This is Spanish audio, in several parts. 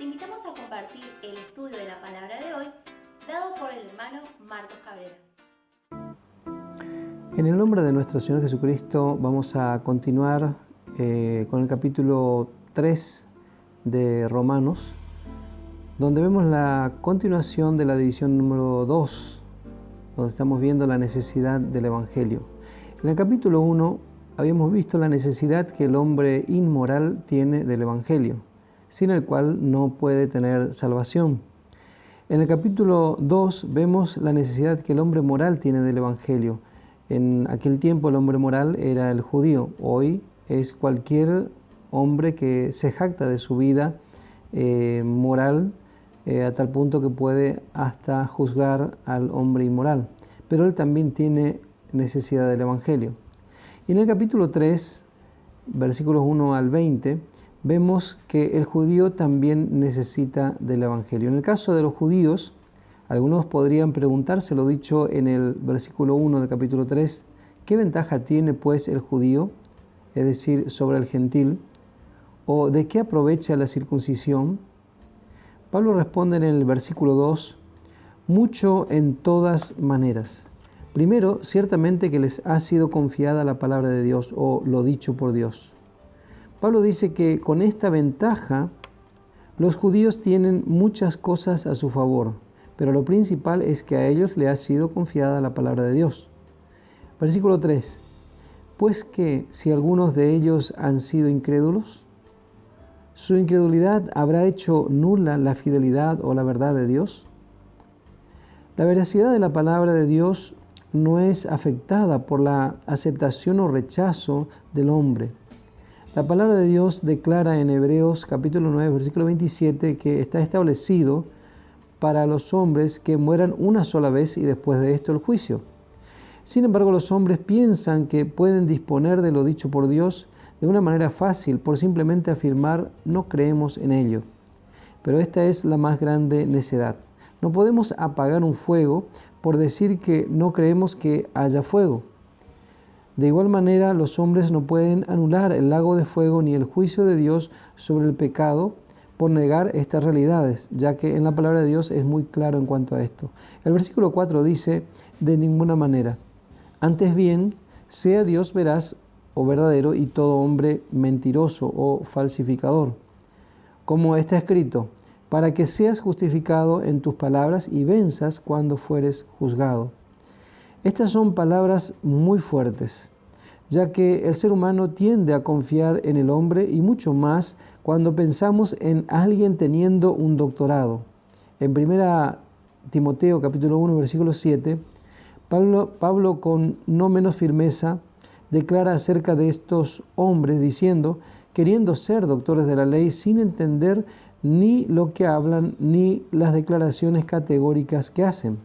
te invitamos a compartir el estudio de la palabra de hoy, dado por el hermano Marcos Cabrera. En el nombre de nuestro Señor Jesucristo vamos a continuar con el capítulo 3 de Romanos, donde vemos la continuación de la división número 2, donde estamos viendo la necesidad del Evangelio. En el capítulo 1 habíamos visto la necesidad que el hombre inmoral tiene del Evangelio, sin el cual no puede tener salvación. En el capítulo 2 vemos la necesidad que el hombre moral tiene del Evangelio. En aquel tiempo el hombre moral era el judío, hoy es cualquier hombre que se jacta de su vida moral a tal punto que puede hasta juzgar al hombre inmoral. Pero él también tiene necesidad del Evangelio. Y en el capítulo 3, versículos 1 al 20, vemos que el judío también necesita del Evangelio. En el caso de los judíos, algunos podrían preguntarse lo dicho en el versículo 1 del capítulo 3, ¿qué ventaja tiene pues el judío, es decir, sobre el gentil? ¿O de qué aprovecha la circuncisión? Pablo responde en el versículo 2, mucho en todas maneras. Primero, ciertamente que les ha sido confiada la palabra de Dios o lo dicho por Dios. Pablo dice que con esta ventaja los judíos tienen muchas cosas a su favor, pero lo principal es que a ellos le ha sido confiada la palabra de Dios. Versículo 3. Pues que si algunos de ellos han sido incrédulos, ¿su incredulidad habrá hecho nula la fidelidad o la verdad de Dios? La veracidad de la palabra de Dios no es afectada por la aceptación o rechazo del hombre. La palabra de Dios declara en Hebreos capítulo 9, versículo 27, que está establecido para los hombres que mueran una sola vez y después de esto el juicio. Sin embargo, los hombres piensan que pueden disponer de lo dicho por Dios de una manera fácil por simplemente afirmar no creemos en ello. Pero esta es la más grande necedad. No podemos apagar un fuego por decir que no creemos que haya fuego. De igual manera, los hombres no pueden anular el lago de fuego ni el juicio de Dios sobre el pecado por negar estas realidades, ya que en la palabra de Dios es muy claro en cuanto a esto. El versículo 4 dice, de ninguna manera. Antes bien, sea Dios veraz o verdadero y todo hombre mentiroso o falsificador. Como está escrito, para que seas justificado en tus palabras y venzas cuando fueres juzgado. Estas son palabras muy fuertes, ya que el ser humano tiende a confiar en el hombre y mucho más cuando pensamos en alguien teniendo un doctorado. En 1 Timoteo capítulo 1 versículo 7, Pablo con no menos firmeza declara acerca de estos hombres diciendo, queriendo ser doctores de la ley sin entender ni lo que hablan ni las declaraciones categóricas que hacen.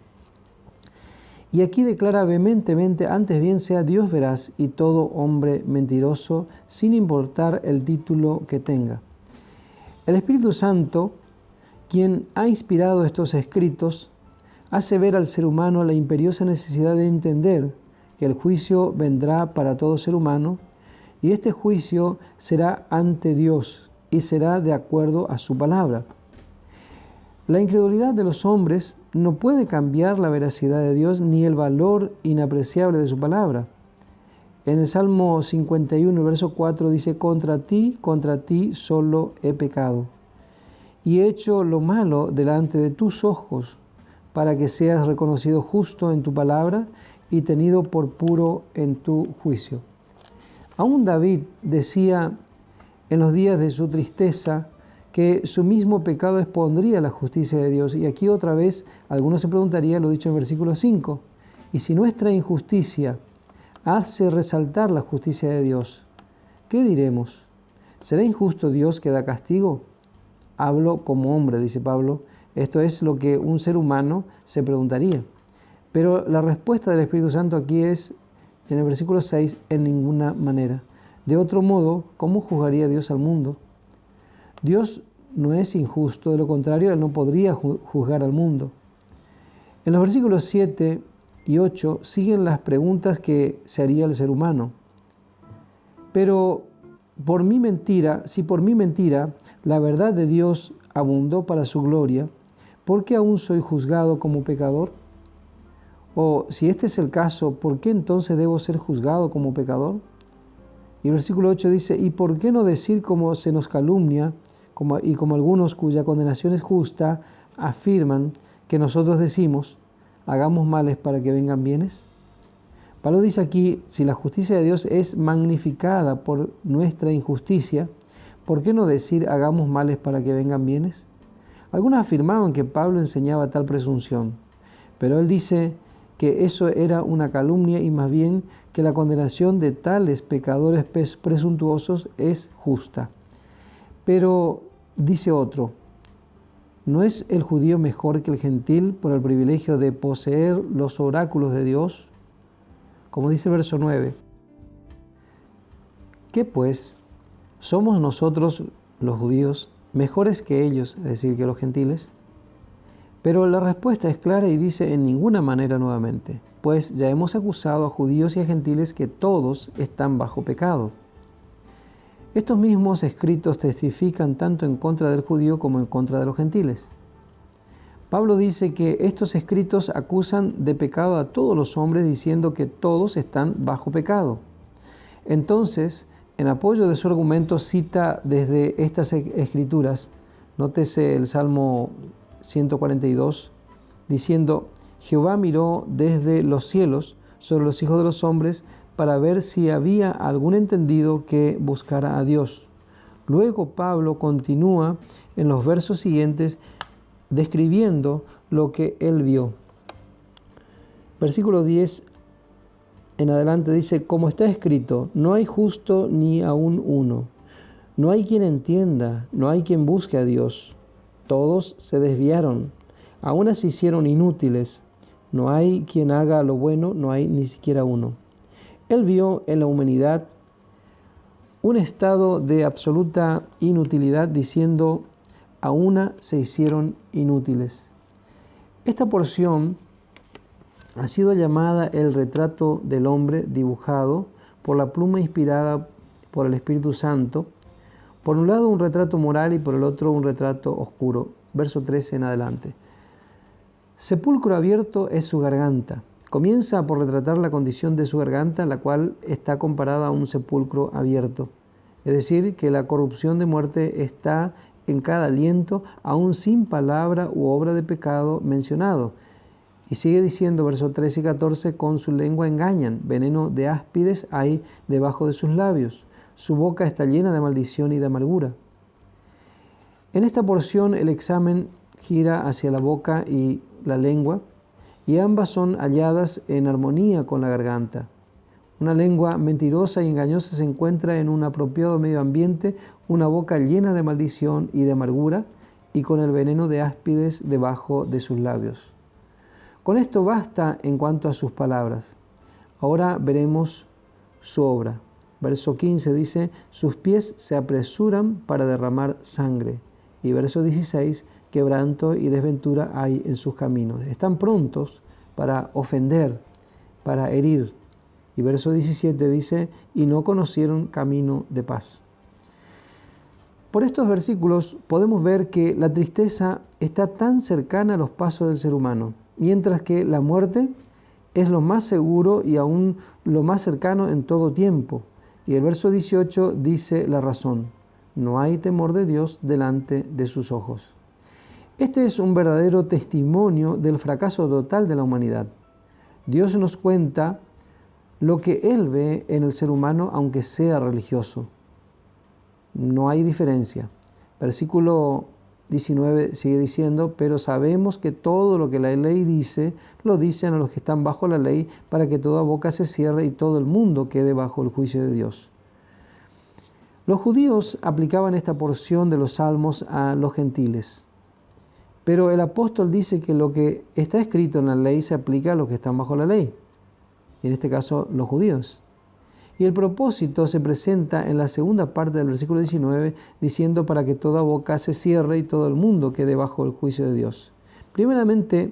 Y aquí declara vehementemente, antes bien sea Dios veraz y todo hombre mentiroso, sin importar el título que tenga. El Espíritu Santo, quien ha inspirado estos escritos, hace ver al ser humano la imperiosa necesidad de entender que el juicio vendrá para todo ser humano y este juicio será ante Dios y será de acuerdo a su palabra. La incredulidad de los hombres no puede cambiar la veracidad de Dios ni el valor inapreciable de su palabra. En el Salmo 51, verso 4 dice, contra ti solo he pecado y he hecho lo malo delante de tus ojos, para que seas reconocido justo en tu palabra y tenido por puro en tu juicio. Aún David decía en los días de su tristeza que su mismo pecado expondría la justicia de Dios. Y aquí otra vez algunos se preguntarían lo dicho en versículo 5, y si nuestra injusticia hace resaltar la justicia de Dios, ¿qué diremos? ¿Será injusto Dios que da castigo? Hablo como hombre, dice Pablo. Esto es lo que un ser humano se preguntaría. Pero la respuesta del Espíritu Santo aquí es, en el versículo 6, en ninguna manera. De otro modo, ¿cómo juzgaría Dios al mundo? Dios no es injusto, de lo contrario, Él no podría juzgar al mundo. En los versículos 7 y 8 siguen las preguntas que se haría el ser humano. Pero si por mi mentira la verdad de Dios abundó para su gloria, ¿por qué aún soy juzgado como pecador? O si este es el caso, ¿por qué entonces debo ser juzgado como pecador? Y el versículo 8 dice, ¿y por qué no decir como se nos calumnia, como algunos cuya condenación es justa, afirman que nosotros decimos, hagamos males para que vengan bienes? Pablo dice aquí, si la justicia de Dios es magnificada por nuestra injusticia, ¿por qué no decir hagamos males para que vengan bienes? Algunos afirmaban que Pablo enseñaba tal presunción, pero él dice que eso era una calumnia y más bien que la condenación de tales pecadores presuntuosos es justa. Pero dice otro, ¿no es el judío mejor que el gentil por el privilegio de poseer los oráculos de Dios? Como dice el verso 9, ¿qué pues? ¿Somos nosotros, los judíos, mejores que ellos, es decir, que los gentiles? Pero la respuesta es clara y dice en ninguna manera nuevamente, pues ya hemos acusado a judíos y a gentiles que todos están bajo pecado. Estos mismos escritos testifican tanto en contra del judío como en contra de los gentiles. Pablo dice que estos escritos acusan de pecado a todos los hombres diciendo que todos están bajo pecado. Entonces, en apoyo de su argumento cita desde estas escrituras, nótese el Salmo 142, diciendo, Jehová miró desde los cielos sobre los hijos de los hombres para ver si había algún entendido que buscara a Dios. Luego Pablo continúa en los versos siguientes describiendo lo que él vio. Versículo 10 en adelante dice, como está escrito, no hay justo ni aun uno, no hay quien entienda, no hay quien busque a Dios. Todos se desviaron, a unas se hicieron inútiles, no hay quien haga lo bueno, no hay ni siquiera uno. Él vio en la humanidad un estado de absoluta inutilidad diciendo, a una se hicieron inútiles. Esta porción ha sido llamada el retrato del hombre dibujado por la pluma inspirada por el Espíritu Santo. Por un lado un retrato moral y por el otro un retrato oscuro. Verso 13 en adelante. Sepulcro abierto es su garganta. Comienza por retratar la condición de su garganta, la cual está comparada a un sepulcro abierto. Es decir, que la corrupción de muerte está en cada aliento, aún sin palabra u obra de pecado mencionado. Y sigue diciendo, versos 13 y 14, con su lengua engañan, veneno de áspides hay debajo de sus labios. Su boca está llena de maldición y de amargura. En esta porción el examen gira hacia la boca y la lengua, y ambas son halladas en armonía con la garganta. Una lengua mentirosa y engañosa se encuentra en un apropiado medio ambiente, una boca llena de maldición y de amargura, y con el veneno de áspides debajo de sus labios. Con esto basta en cuanto a sus palabras. Ahora veremos su obra. Verso 15 dice, sus pies se apresuran para derramar sangre. Y verso 16, quebranto y desventura hay en sus caminos. Están prontos para ofender, para herir. Y verso 17 dice, y no conocieron camino de paz. Por estos versículos podemos ver que la tristeza está tan cercana a los pasos del ser humano, mientras que la muerte es lo más seguro y aún lo más cercano en todo tiempo. Y el verso 18 dice la razón, no hay temor de Dios delante de sus ojos. Este es un verdadero testimonio del fracaso total de la humanidad. Dios nos cuenta lo que Él ve en el ser humano, aunque sea religioso. No hay diferencia. Versículo 19 sigue diciendo, pero sabemos que todo lo que la ley dice, lo dicen a los que están bajo la ley, para que toda boca se cierre y todo el mundo quede bajo el juicio de Dios. Los judíos aplicaban esta porción de los salmos a los gentiles, pero el apóstol dice que lo que está escrito en la ley se aplica a los que están bajo la ley, y en este caso los judíos. Y el propósito se presenta en la segunda parte del versículo 19, diciendo para que toda boca se cierre y todo el mundo quede bajo el juicio de Dios. Primeramente,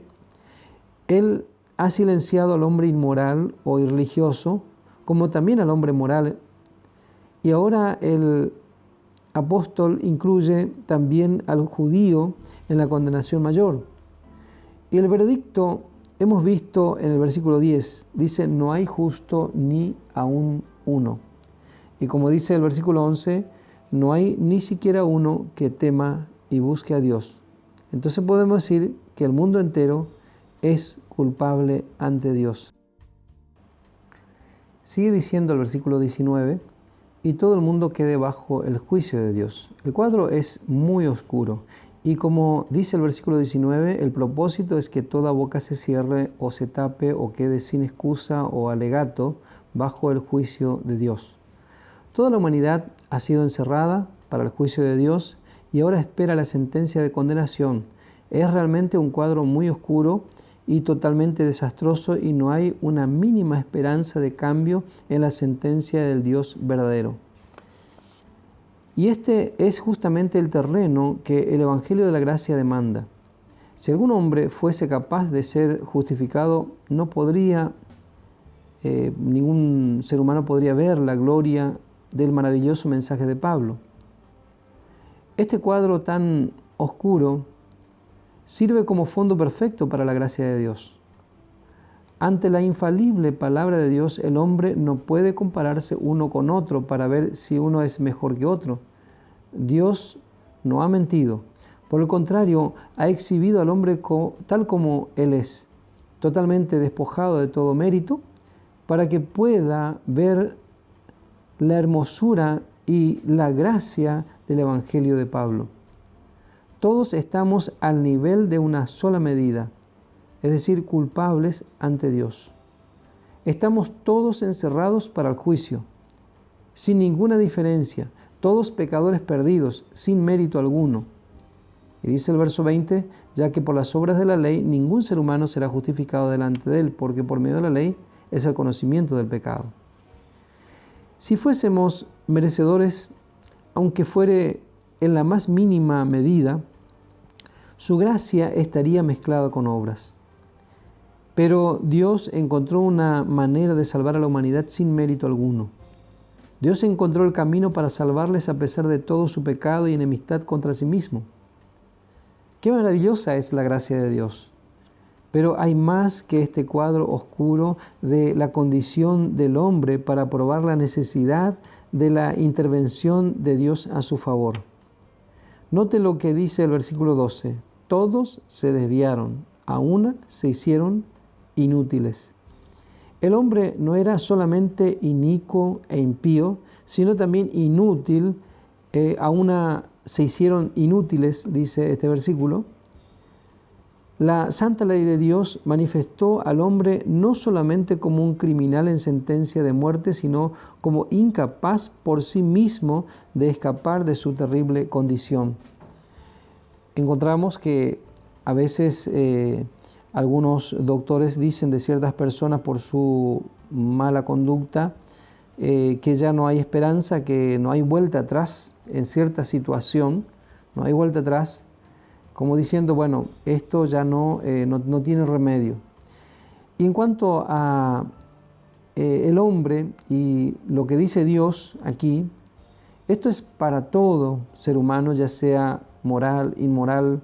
Él ha silenciado al hombre inmoral o irreligioso, como también al hombre moral. Y ahora Él apóstol incluye también al judío en la condenación mayor. Y el veredicto, hemos visto en el versículo 10, dice, no hay justo ni aún uno. Y como dice el versículo 11, no hay ni siquiera uno que tema y busque a Dios. Entonces podemos decir que el mundo entero es culpable ante Dios. Sigue diciendo el versículo 19, y todo el mundo quede bajo el juicio de Dios. El cuadro es muy oscuro y como dice el versículo 19, el propósito es que toda boca se cierre o se tape o quede sin excusa o alegato bajo el juicio de Dios. Toda la humanidad ha sido encerrada para el juicio de Dios y ahora espera la sentencia de condenación. Es realmente un cuadro muy oscuro y totalmente desastroso y no hay una mínima esperanza de cambio en la sentencia del Dios verdadero. Y este es justamente el terreno que el Evangelio de la Gracia demanda. Si algún hombre fuese capaz de ser justificado, no podría, ningún ser humano podría ver la gloria del maravilloso mensaje de Pablo. Este cuadro tan oscuro sirve como fondo perfecto para la gracia de Dios. Ante la infalible palabra de Dios, el hombre no puede compararse uno con otro para ver si uno es mejor que otro. Dios no ha mentido. Por el contrario, ha exhibido al hombre tal como él es, totalmente despojado de todo mérito, para que pueda ver la hermosura y la gracia del Evangelio de Pablo. Todos estamos al nivel de una sola medida, es decir, culpables ante Dios. Estamos todos encerrados para el juicio, sin ninguna diferencia, todos pecadores perdidos, sin mérito alguno. Y dice el verso 20, ya que por las obras de la ley ningún ser humano será justificado delante de él, porque por medio de la ley es el conocimiento del pecado. Si fuésemos merecedores, aunque fuere en la más mínima medida, su gracia estaría mezclada con obras. Pero Dios encontró una manera de salvar a la humanidad sin mérito alguno. Dios encontró el camino para salvarles a pesar de todo su pecado y enemistad contra sí mismo. Qué maravillosa es la gracia de Dios. Pero hay más que este cuadro oscuro de la condición del hombre para probar la necesidad de la intervención de Dios a su favor. Note lo que dice el versículo 12. Todos se desviaron, a una se hicieron inútiles. El hombre no era solamente inicuo e impío, sino también inútil, a una se hicieron inútiles, dice este versículo. La santa ley de Dios manifestó al hombre no solamente como un criminal en sentencia de muerte, sino como incapaz por sí mismo de escapar de su terrible condición. Encontramos que a veces algunos doctores dicen de ciertas personas por su mala conducta que ya no hay esperanza, que no hay vuelta atrás en cierta situación, no hay vuelta atrás, como diciendo, bueno, esto ya no tiene remedio. Y en cuanto a el hombre y lo que dice Dios aquí, esto es para todo ser humano, ya sea moral, inmoral,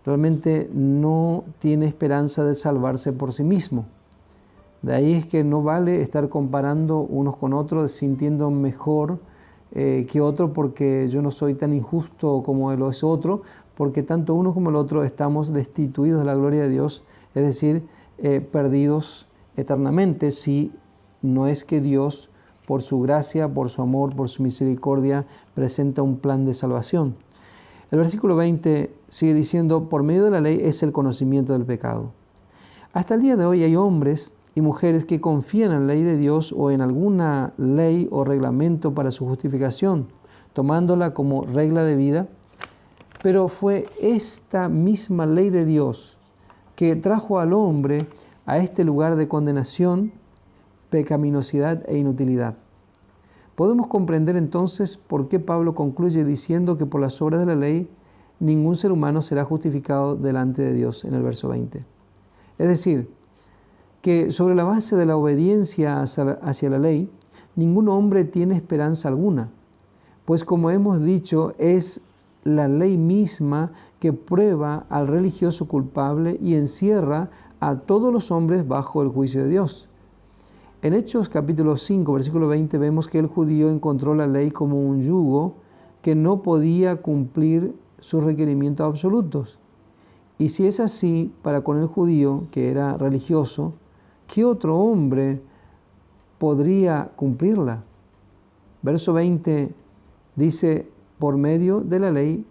realmente no tiene esperanza de salvarse por sí mismo. De ahí es que no vale estar comparando unos con otros, sintiendo mejor que otro porque yo no soy tan injusto como lo es otro, porque tanto uno como el otro estamos destituidos de la gloria de Dios, es decir, perdidos eternamente si no es que Dios, por su gracia, por su amor, por su misericordia, presenta un plan de salvación. El versículo 20 sigue diciendo, por medio de la ley es el conocimiento del pecado. Hasta el día de hoy hay hombres y mujeres que confían en la ley de Dios o en alguna ley o reglamento para su justificación, tomándola como regla de vida, pero fue esta misma ley de Dios que trajo al hombre a este lugar de condenación, pecaminosidad e inutilidad. Podemos comprender entonces por qué Pablo concluye diciendo que por las obras de la ley ningún ser humano será justificado delante de Dios en el verso 20. Es decir, que sobre la base de la obediencia hacia la ley, ningún hombre tiene esperanza alguna, pues como hemos dicho, es la ley misma que prueba al religioso culpable y encierra a todos los hombres bajo el juicio de Dios. En Hechos capítulo 5, versículo 20, vemos que el judío encontró la ley como un yugo que no podía cumplir sus requerimientos absolutos. Y si es así para con el judío, que era religioso, ¿qué otro hombre podría cumplirla? Verso 20 dice, por medio de la ley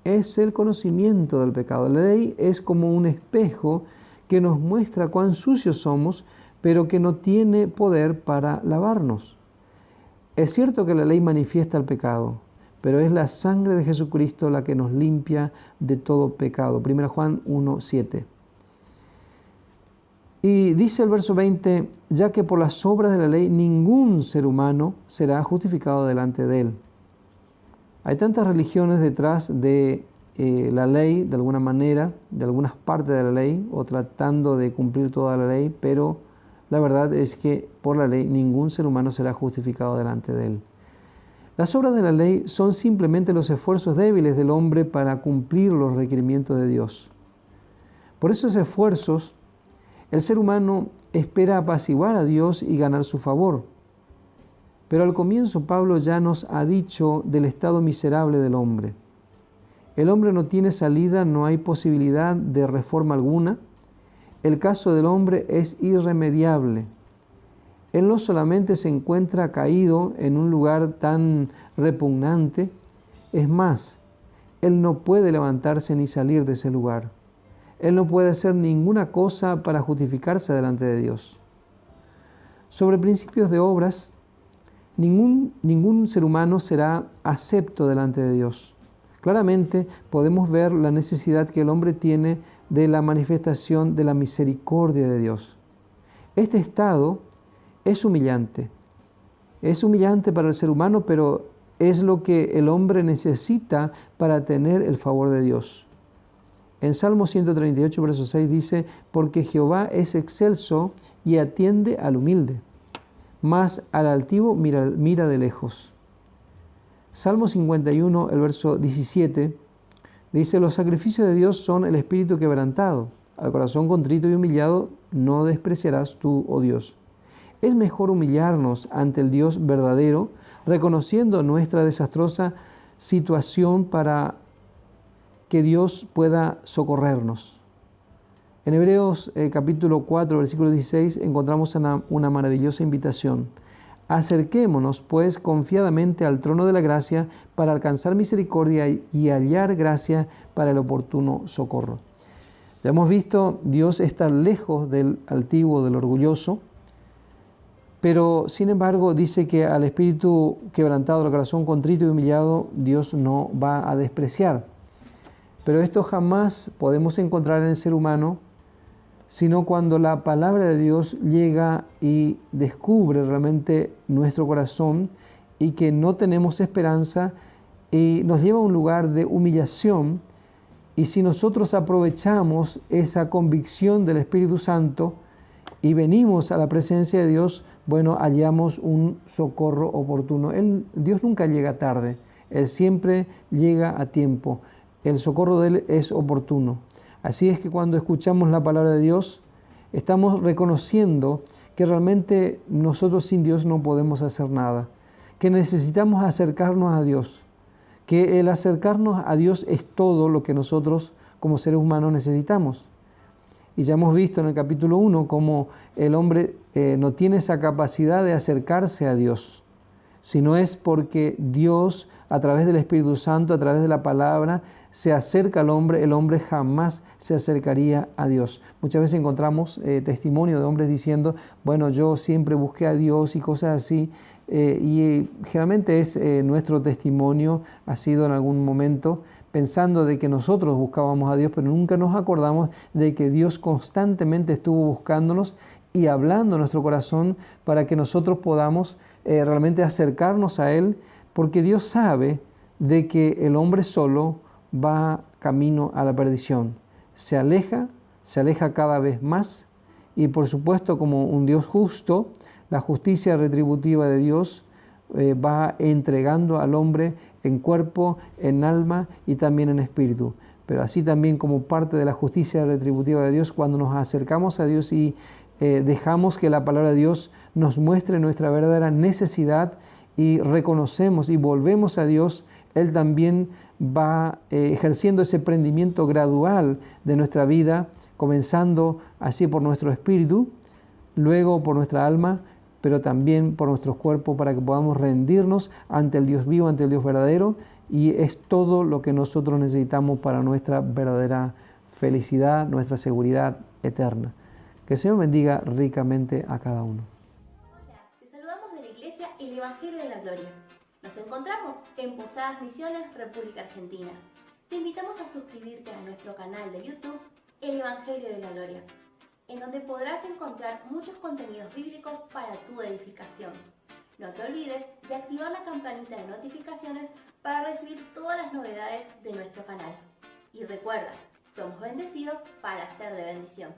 es el conocimiento del pecado. La ley es como un espejo que nos muestra cuán sucios somos, pero que no tiene poder para lavarnos. Es cierto que la ley manifiesta el pecado, pero es la sangre de Jesucristo la que nos limpia de todo pecado. 1 Juan 1:7. Y dice el verso 20, ya que por las obras de la ley ningún ser humano será justificado delante de él. Hay tantas religiones detrás de la ley, de alguna manera, de algunas partes de la ley, o tratando de cumplir toda la ley, pero la verdad es que por la ley ningún ser humano será justificado delante de él. Las obras de la ley son simplemente los esfuerzos débiles del hombre para cumplir los requerimientos de Dios. Por esos esfuerzos, el ser humano espera apaciguar a Dios y ganar su favor. Pero al comienzo Pablo ya nos ha dicho del estado miserable del hombre. El hombre no tiene salida, no hay posibilidad de reforma alguna. El caso del hombre es irremediable. Él no solamente se encuentra caído en un lugar tan repugnante, es más, él no puede levantarse ni salir de ese lugar. Él no puede hacer ninguna cosa para justificarse delante de Dios. Sobre principios de obras, ningún ser humano será acepto delante de Dios. Claramente podemos ver la necesidad que el hombre tiene de la manifestación de la misericordia de Dios. Este estado es humillante. Es humillante para el ser humano, pero es lo que el hombre necesita para tener el favor de Dios. En Salmo 138, verso 6 dice, porque Jehová es excelso y atiende al humilde, mas al altivo mira de lejos. Salmo 51, el verso 17, dice, los sacrificios de Dios son el espíritu quebrantado, al corazón contrito y humillado no despreciarás tú, oh Dios. Es mejor humillarnos ante el Dios verdadero, reconociendo nuestra desastrosa situación para que Dios pueda socorrernos. En Hebreos capítulo 4, versículo 16, encontramos una maravillosa invitación. Acerquémonos, pues, confiadamente al trono de la gracia para alcanzar misericordia y hallar gracia para el oportuno socorro. Ya hemos visto, Dios está lejos del altivo, del orgulloso, pero sin embargo dice que al espíritu quebrantado, al corazón contrito y humillado, Dios no va a despreciar. Pero esto jamás podemos encontrar en el ser humano, sino cuando la palabra de Dios llega y descubre realmente nuestro corazón y que no tenemos esperanza y nos lleva a un lugar de humillación. Y si nosotros aprovechamos esa convicción del Espíritu Santo y venimos a la presencia de Dios, bueno, hallamos un socorro oportuno. Dios nunca llega tarde, Él siempre llega a tiempo. El socorro de Él es oportuno. Así es que cuando escuchamos la palabra de Dios, estamos reconociendo que realmente nosotros sin Dios no podemos hacer nada, que necesitamos acercarnos a Dios, que el acercarnos a Dios es todo lo que nosotros como seres humanos necesitamos. Y ya hemos visto en el capítulo 1 cómo el hombre no tiene esa capacidad de acercarse a Dios, sino es porque Dios, a través del Espíritu Santo, a través de la palabra, se acerca al hombre, el hombre jamás se acercaría a Dios. Muchas veces encontramos testimonio de hombres diciendo, bueno, yo siempre busqué a Dios y cosas así, y generalmente es nuestro testimonio, ha sido en algún momento pensando de que nosotros buscábamos a Dios, pero nunca nos acordamos de que Dios constantemente estuvo buscándonos y hablando en nuestro corazón para que nosotros podamos realmente acercarnos a Él, porque Dios sabe de que el hombre solo va camino a la perdición. Se aleja cada vez más y por supuesto como un Dios justo, la justicia retributiva de Dios va entregando al hombre en cuerpo, en alma y también en espíritu. Pero así también como parte de la justicia retributiva de Dios, cuando nos acercamos a Dios y dejamos que la palabra de Dios nos muestre nuestra verdadera necesidad y reconocemos y volvemos a Dios, Él también va ejerciendo ese prendimiento gradual de nuestra vida, comenzando así por nuestro espíritu, luego por nuestra alma, pero también por nuestros cuerpos, para que podamos rendirnos ante el Dios vivo, ante el Dios verdadero, y es todo lo que nosotros necesitamos para nuestra verdadera felicidad, nuestra seguridad eterna. Que el Señor bendiga ricamente a cada uno. Hola, te saludamos de la Iglesia El Evangelio de la Gloria. Nos encontramos en Posadas Misiones, República Argentina. Te invitamos a suscribirte a nuestro canal de YouTube El Evangelio de la Gloria, en donde podrás encontrar muchos contenidos bíblicos para tu edificación. No te olvides de activar la campanita de notificaciones para recibir todas las novedades de nuestro canal. Y recuerda, somos bendecidos para ser de bendición.